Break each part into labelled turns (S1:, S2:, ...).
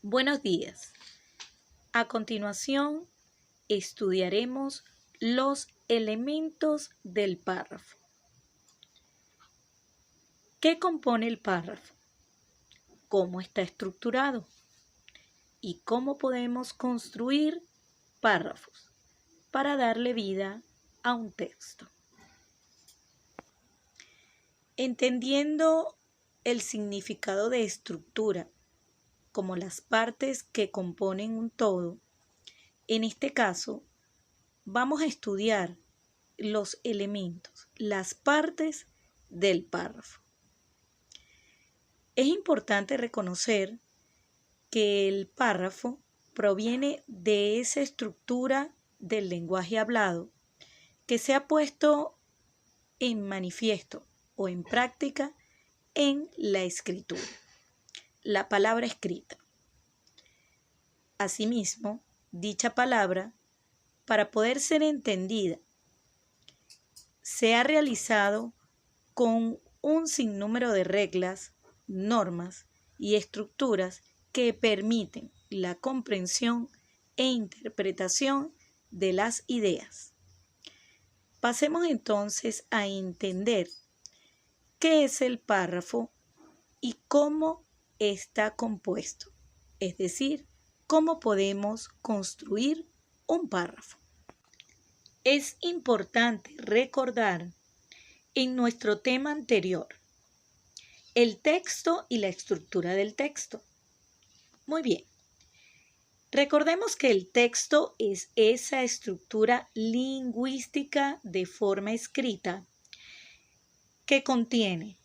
S1: Buenos días. A continuación, estudiaremos los elementos del párrafo. ¿Qué compone el párrafo? ¿Cómo está estructurado? ¿Y cómo podemos construir párrafos para darle vida a un texto? Entendiendo el significado de estructura como las partes que componen un todo, en este caso vamos a estudiar los elementos, las partes del párrafo. Es importante reconocer que el párrafo proviene de esa estructura del lenguaje hablado que se ha puesto en manifiesto o en práctica en la escritura, la palabra escrita. Asimismo, dicha palabra, para poder ser entendida, se ha realizado con un sinnúmero de reglas, normas y estructuras que permiten la comprensión e interpretación de las ideas. Pasemos entonces a entender qué es el párrafo y cómo está compuesto, es decir, cómo podemos construir un párrafo. Es importante recordar en nuestro tema anterior el texto y la estructura del texto. Muy bien. Recordemos que el texto es esa estructura lingüística de forma escrita que contiene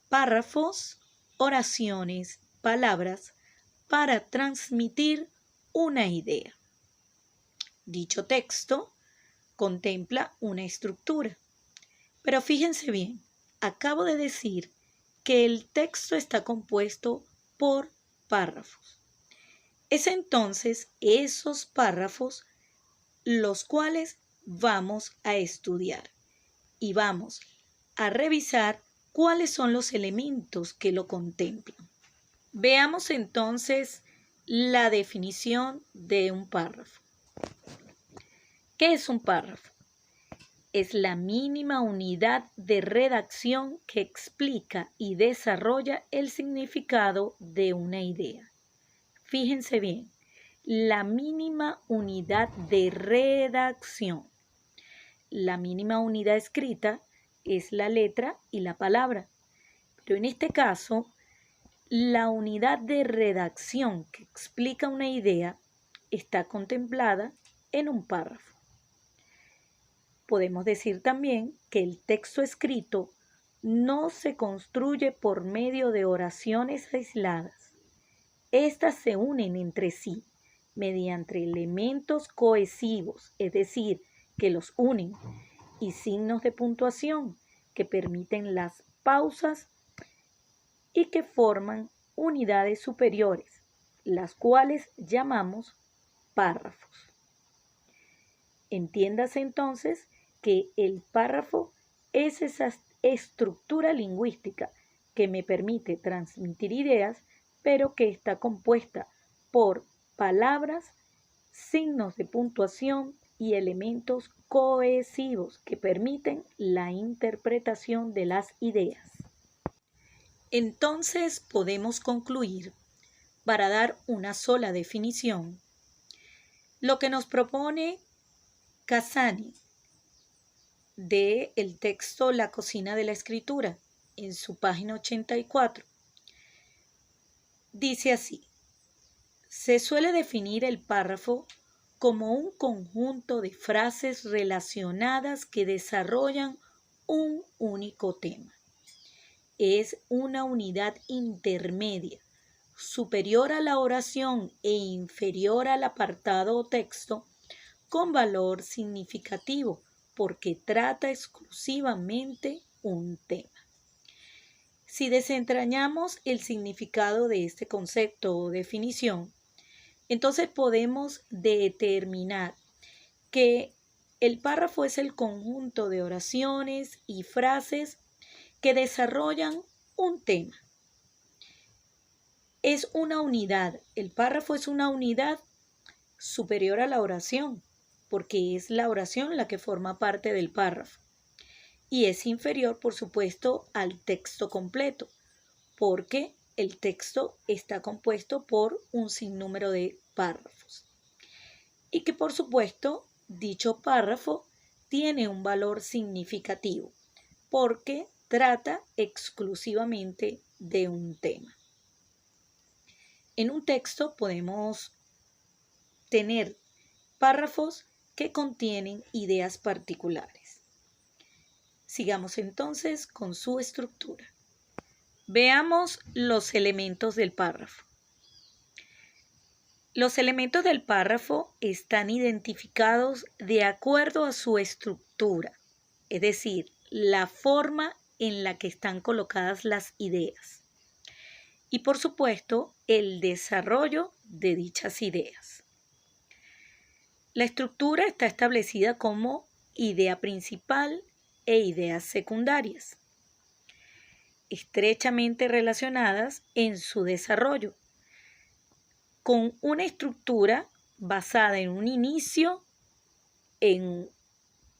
S1: párrafos, oraciones, palabras para transmitir una idea. Dicho texto contempla una estructura. Pero fíjense bien, acabo de decir que el texto está compuesto por párrafos. Es entonces esos párrafos los cuales vamos a estudiar y vamos a revisar cuáles son los elementos que lo contemplan. Veamos entonces la definición de un párrafo. ¿Qué es un párrafo? Es la mínima unidad de redacción que explica y desarrolla el significado de una idea. Fíjense bien, la mínima unidad de redacción. La mínima unidad escrita es la letra y la palabra, pero en este caso, la unidad de redacción que explica una idea está contemplada en un párrafo. Podemos decir también que el texto escrito no se construye por medio de oraciones aisladas. Estas se unen entre sí mediante elementos cohesivos, es decir, que los unen, y signos de puntuación que permiten las pausas y que forman unidades superiores, las cuales llamamos párrafos. Entiéndase entonces que el párrafo es esa estructura lingüística que me permite transmitir ideas, pero que está compuesta por palabras, signos de puntuación y elementos cohesivos que permiten la interpretación de las ideas. Entonces podemos concluir, para dar una sola definición, lo que nos propone Cassani del texto La cocina de la escritura, en su página 84. Dice así: se suele definir el párrafo como un conjunto de frases relacionadas que desarrollan un único tema. Es una unidad intermedia, superior a la oración e inferior al apartado o texto, con valor significativo, porque trata exclusivamente un tema. Si desentrañamos el significado de este concepto o definición, entonces podemos determinar que el párrafo es el conjunto de oraciones y frases que desarrollan un tema. Es una unidad. El párrafo es una unidad superior a la oración, porque es la oración la que forma parte del párrafo. Y es inferior, por supuesto, al texto completo, porque el texto está compuesto por un sinnúmero de párrafos. Y que, por supuesto, dicho párrafo tiene un valor significativo, porque trata exclusivamente de un tema. En un texto podemos tener párrafos que contienen ideas particulares. Sigamos entonces con su estructura. Veamos los elementos del párrafo. Los elementos del párrafo están identificados de acuerdo a su estructura, es decir, la forma en la que están colocadas las ideas. Y por supuesto, el desarrollo de dichas ideas. La estructura está establecida como idea principal e ideas secundarias, estrechamente relacionadas en su desarrollo, con una estructura basada en un inicio, en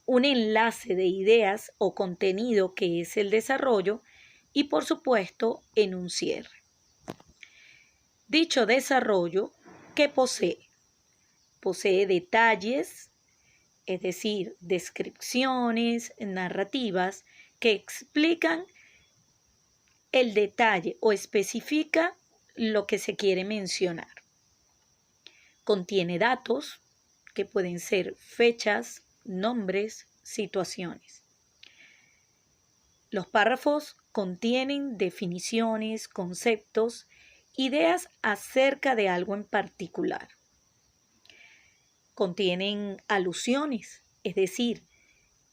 S1: un enlace de ideas o contenido que es el desarrollo y por supuesto en un cierre. Dicho desarrollo, ¿qué posee? Posee detalles, es decir, descripciones, narrativas que explican el detalle o especifica lo que se quiere mencionar. Contiene datos que pueden ser fechas, nombres, situaciones. Los párrafos contienen definiciones, conceptos, ideas acerca de algo en particular. Contienen alusiones, es decir,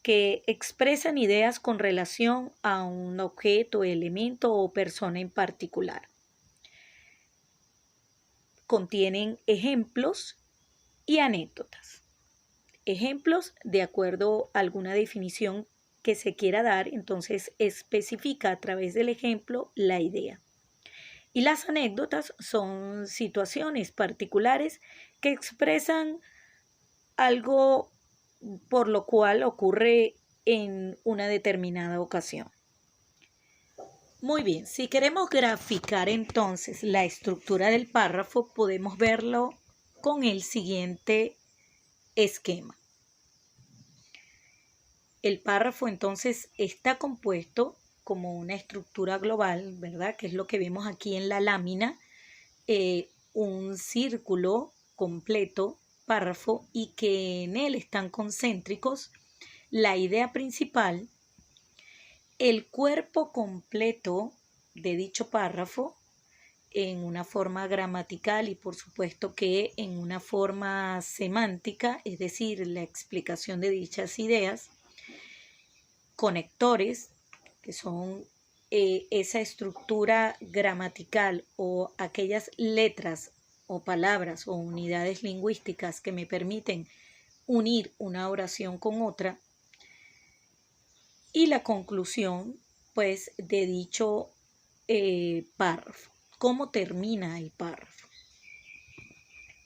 S1: que expresan ideas con relación a un objeto, elemento o persona en particular. Contienen ejemplos y anécdotas. Ejemplos de acuerdo a alguna definición que se quiera dar, entonces especifica a través del ejemplo la idea. Y las anécdotas son situaciones particulares que expresan algo por lo cual ocurre en una determinada ocasión. Muy bien, si queremos graficar entonces la estructura del párrafo, podemos verlo con el siguiente esquema. El párrafo entonces está compuesto como una estructura global, ¿verdad? Que es lo que vemos aquí en la lámina, un círculo completo, párrafo, y que en él están concéntricos la idea principal, el cuerpo completo de dicho párrafo en una forma gramatical y por supuesto que en una forma semántica, es decir, la explicación de dichas ideas, conectores, que son esa estructura gramatical o aquellas letras o palabras o unidades lingüísticas que me permiten unir una oración con otra, y la conclusión, pues, de dicho párrafo. ¿Cómo termina el párrafo?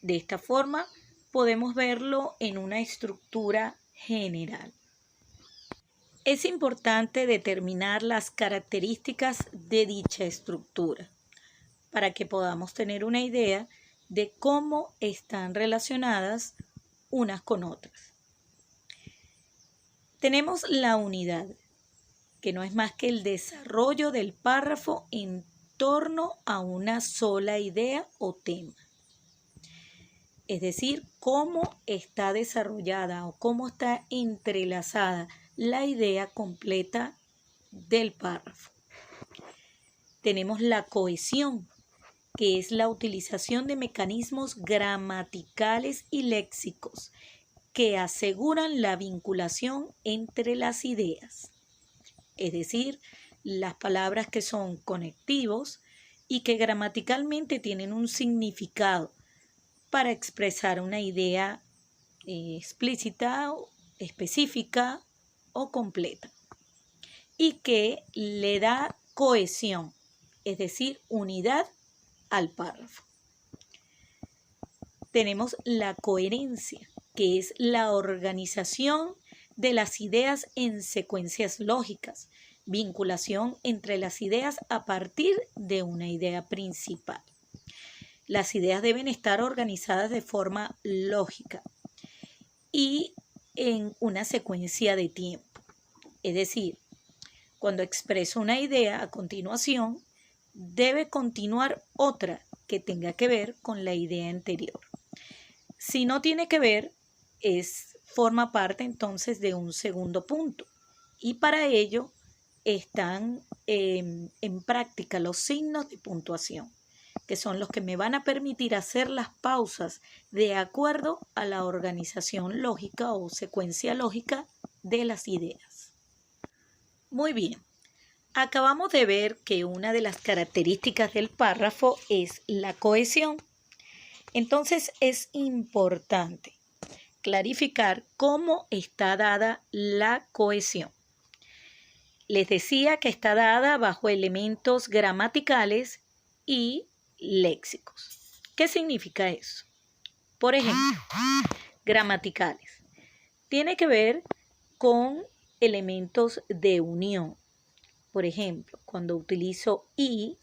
S1: De esta forma podemos verlo en una estructura general. Es importante determinar las características de dicha estructura para que podamos tener una idea de cómo están relacionadas unas con otras. Tenemos la unidad, que no es más que el desarrollo del párrafo en torno a una sola idea o tema. Es decir, cómo está desarrollada o cómo está entrelazada la idea completa del párrafo. Tenemos la cohesión, que es la utilización de mecanismos gramaticales y léxicos que aseguran la vinculación entre las ideas. Es decir, las palabras que son conectivos y que gramaticalmente tienen un significado para expresar una idea explícita, específica o completa, y que le da cohesión, es decir, unidad al párrafo. Tenemos la coherencia, que es la organización de las ideas en secuencias lógicas, vinculación entre las ideas a partir de una idea principal. Las ideas deben estar organizadas de forma lógica y en una secuencia de tiempo. Es decir, cuando expreso una idea a continuación, debe continuar otra que tenga que ver con la idea anterior. Si no tiene que ver, forma parte entonces de un segundo punto. Y para ello están en práctica los signos de puntuación, que son los que me van a permitir hacer las pausas de acuerdo a la organización lógica o secuencia lógica de las ideas. Muy bien, acabamos de ver que una de las características del párrafo es la cohesión. Entonces es importante clarificar cómo está dada la cohesión. Les decía que está dada bajo elementos gramaticales y léxicos. ¿Qué significa eso? Por ejemplo, gramaticales. Tiene que ver con elementos de unión. Por ejemplo, cuando utilizo y,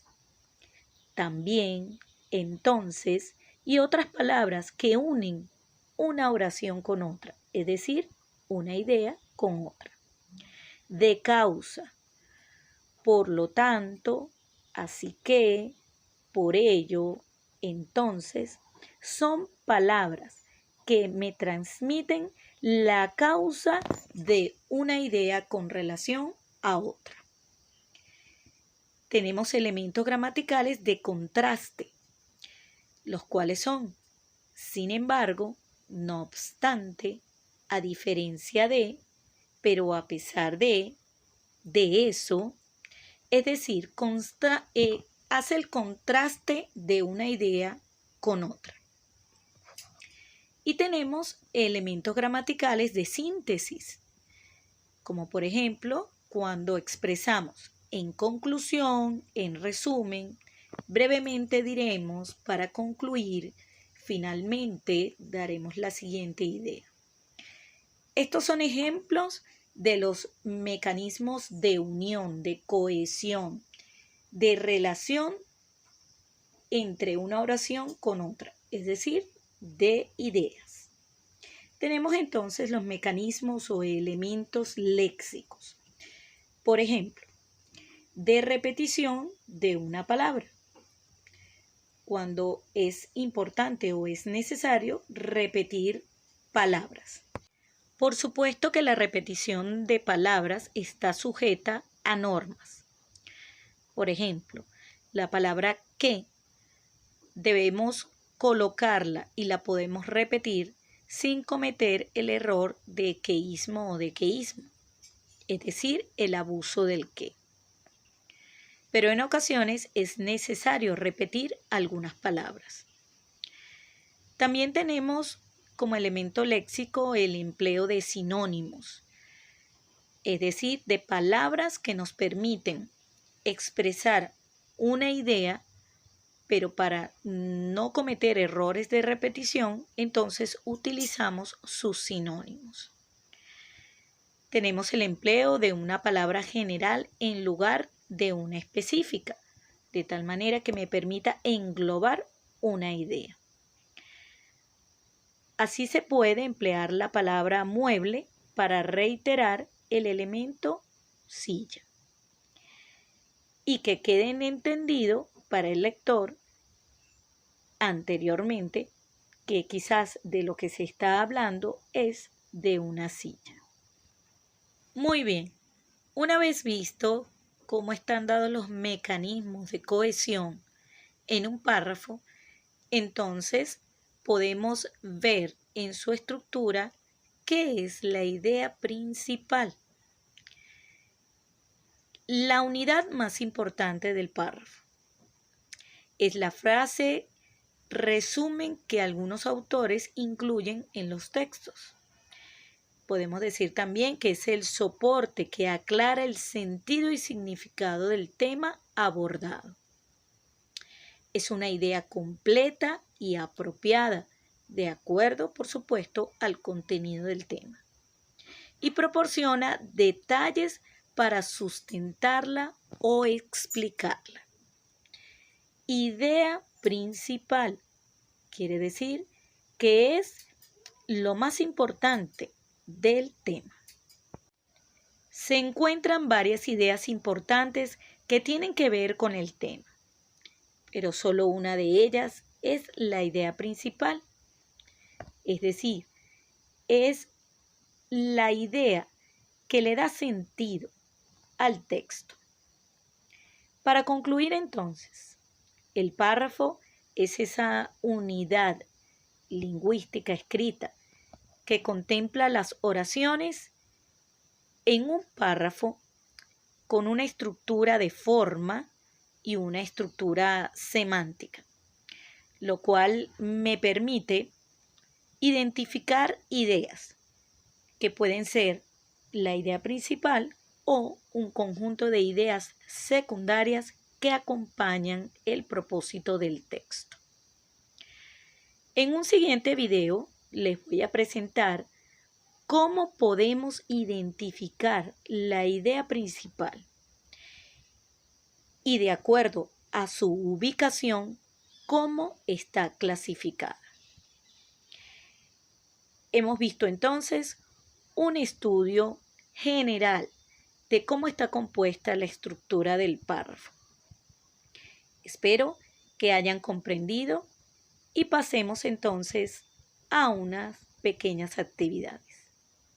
S1: también, entonces y otras palabras que unen una oración con otra, es decir, una idea con otra. De causa, por lo tanto, así que, por ello, entonces, son palabras que me transmiten la causa de una idea con relación a otra. Tenemos elementos gramaticales de contraste, los cuales son, sin embargo, no obstante, a diferencia de, pero a pesar de eso, es decir, hace el contraste de una idea con otra. Y tenemos elementos gramaticales de síntesis, como por ejemplo, cuando expresamos en conclusión, en resumen, brevemente diremos, para concluir, finalmente daremos la siguiente idea. Estos son ejemplos de los mecanismos de unión, de cohesión, de relación entre una oración con otra, es decir, de ideas. Tenemos entonces los mecanismos o elementos léxicos. Por ejemplo, de repetición de una palabra. Cuando es importante o es necesario repetir palabras. Por supuesto que la repetición de palabras está sujeta a normas. Por ejemplo, la palabra que debemos colocarla y la podemos repetir sin cometer el error de queísmo o de queísmo, es decir, el abuso del que. Pero en ocasiones es necesario repetir algunas palabras. También tenemos como elemento léxico el empleo de sinónimos, es decir, de palabras que nos permiten expresar una idea, pero para no cometer errores de repetición, entonces utilizamos sus sinónimos. Tenemos el empleo de una palabra general en lugar de una específica, de tal manera que me permita englobar una idea. Así se puede emplear la palabra mueble para reiterar el elemento silla y que queden entendido para el lector anteriormente que quizás de lo que se está hablando es de una silla. Muy bien, una vez visto cómo están dados los mecanismos de cohesión en un párrafo, entonces podemos ver en su estructura qué es la idea principal. La unidad más importante del párrafo es la frase resumen que algunos autores incluyen en los textos. Podemos decir también que es el soporte que aclara el sentido y significado del tema abordado. Es una idea completa y apropiada, de acuerdo, por supuesto, al contenido del tema. Y proporciona detalles para sustentarla o explicarla. Idea principal quiere decir que es lo más importante del tema. Se encuentran varias ideas importantes que tienen que ver con el tema, pero solo una de ellas es la idea principal. Es decir, es la idea que le da sentido al texto. Para concluir entonces, el párrafo es esa unidad lingüística escrita que contempla las oraciones en un párrafo con una estructura de forma y una estructura semántica, lo cual me permite identificar ideas que pueden ser la idea principal o un conjunto de ideas secundarias que acompañan el propósito del texto. En un siguiente video les voy a presentar cómo podemos identificar la idea principal y, de acuerdo a su ubicación, cómo está clasificada. Hemos visto entonces un estudio general de cómo está compuesta la estructura del párrafo. Espero que hayan comprendido y pasemos entonces a unas pequeñas actividades.